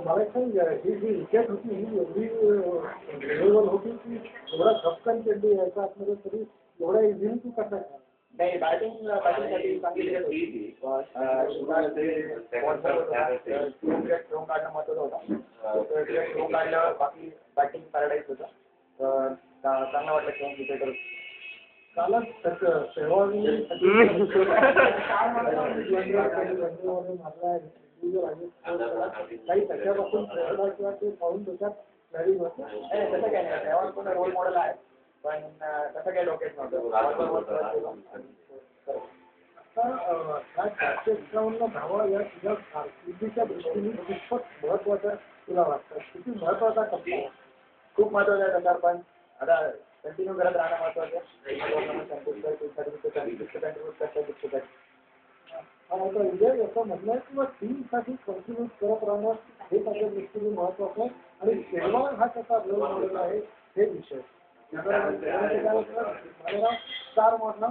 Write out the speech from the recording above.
मला सांग ही जी विकेट होती ही एवढी लेवल होती की एवढा धपकन चेंडू यायचा आतमध्ये तरी एवढ्या इझिली तू कसा नाही बॅटिंगसाठी चांगली होती ठेवून काढणं महत्वाचं होतं ठेवून काढलं बाकी बॅटिंग पॅराडाईज होतं तर चांगलं वाटलं ठेवून विकेट कालच सेहवागने काही त्याच्यापासून प्रेरणा किंवा ते पाहून त्याच्यात प्लॅनिंग होतं तसं काय नाही सेहवाग पण रोल मॉडेल आहे पण तसं काही लोकेट नव्हतं आता ह्या 451 धावा या तुझ्या कारकिर्दीच्या दृष्टीने कितपत महत्वाचा तुला वाटतं किती महत्वाचा टप्पा खूप महत्वाचं आहे तसा पण आता कंटिन्यू करत राहणं महत्वाचं आता विजय असं म्हणणं किंवा टीमसाठी कंटिन्यू करत राहणं हे त्याच्या दृष्टीने महत्वाचं आहे आणि सेहवाग हा त्याचा रोल मॉडेल आहे हे विषय स्टार मधला